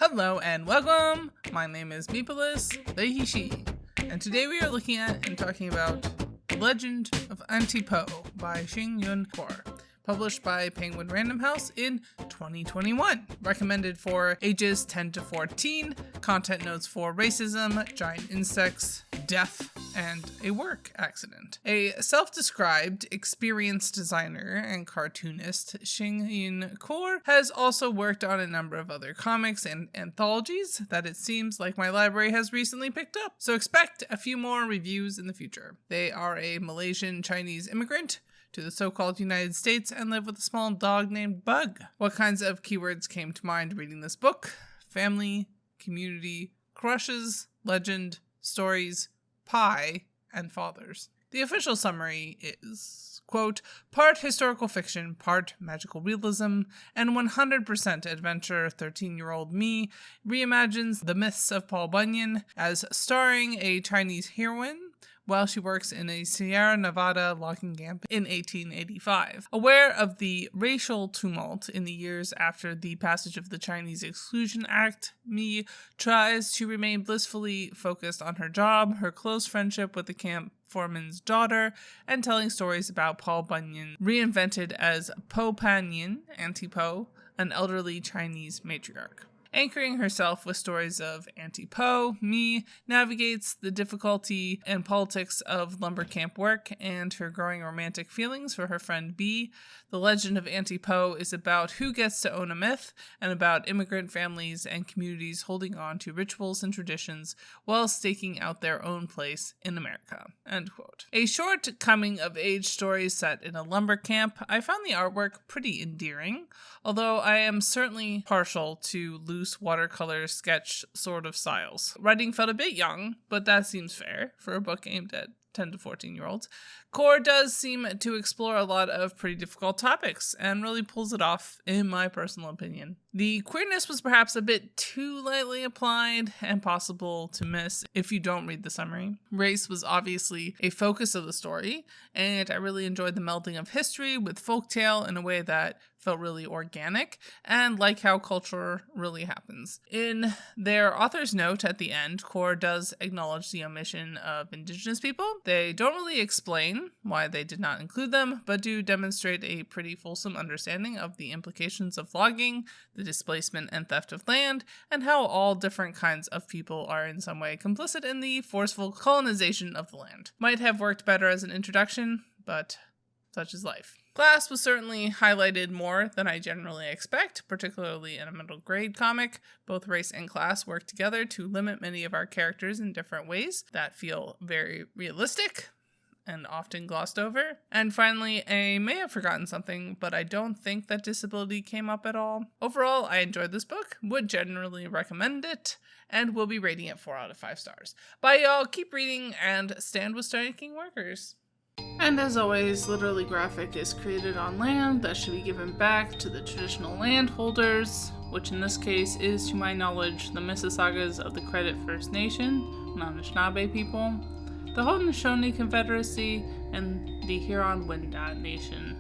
Hello and welcome! My name is Meepolis Leihishi, and today we are looking at and talking about Legend of Auntie Po by Shing Khor, published by Penguin Random House in 2021. Recommended for ages 10 to 14, content notes for racism, giant insects, death, and a work accident. A self-described experienced designer and cartoonist, Shing Khor has also worked on a number of other comics and anthologies that it seems like my library has recently picked up, so expect a few more reviews in the future. They are a Malaysian Chinese immigrant to the so-called United States and live with a small dog named Bug. What kinds of keywords came to mind reading this book? Family, community, crushes, legend, stories, pie, and fathers. The official summary is, quote, part historical fiction, part magical realism, and 100% adventure. 13-year-old me reimagines the myths of Paul Bunyan as starring a Chinese heroine while she works in a Sierra Nevada logging camp in 1885. Aware of the racial tumult in the years after the passage of the Chinese Exclusion Act, Mi tries to remain blissfully focused on her job, her close friendship with the camp foreman's daughter, and telling stories about Paul Bunyan, reinvented as Po Pan Yin, Auntie Po, an elderly Chinese matriarch. Anchoring herself with stories of Auntie Po, Mi navigates the difficulty and politics of lumber camp work and her growing romantic feelings for her friend B. The Legend of Auntie Po is about who gets to own a myth and about immigrant families and communities holding on to rituals and traditions while staking out their own place in America. End quote. A short coming-of-age story set in a lumber camp, I found the artwork pretty endearing, although I am certainly partial to loose watercolor sketch sort of styles. Writing felt a bit young, but that seems fair for a book aimed at 10 to 14-year-olds. Khor does seem to explore a lot of pretty difficult topics and really pulls it off, in my personal opinion. The queerness was perhaps a bit too lightly applied and possible to miss if you don't read the summary. Race was obviously a focus of the story, and I really enjoyed the melding of history with folktale in a way that felt really organic and like how culture really happens. In their author's note at the end, Khor does acknowledge the omission of Indigenous people. They don't really explain why they did not include them, but do demonstrate a pretty fulsome understanding of the implications of logging, the displacement and theft of land, and how all different kinds of people are in some way complicit in the forceful colonization of the land. Might have worked better as an introduction, but such is life. Class was certainly highlighted more than I generally expect, particularly in a middle grade comic. Both race and class work together to limit many of our characters in different ways that feel very realistic and often glossed over. And finally, I may have forgotten something, but I don't think that disability came up at all. Overall, I enjoyed this book, would generally recommend it, and will be rating it 4 out of 5 stars. Bye y'all, keep reading, and stand with striking workers. And as always, Literally Graphic is created on land that should be given back to the traditional landholders, which in this case is, to my knowledge, the Mississaugas of the Credit First Nation, Anishinaabe people, the Haudenosaunee Confederacy, and the Huron-Wendat Nation.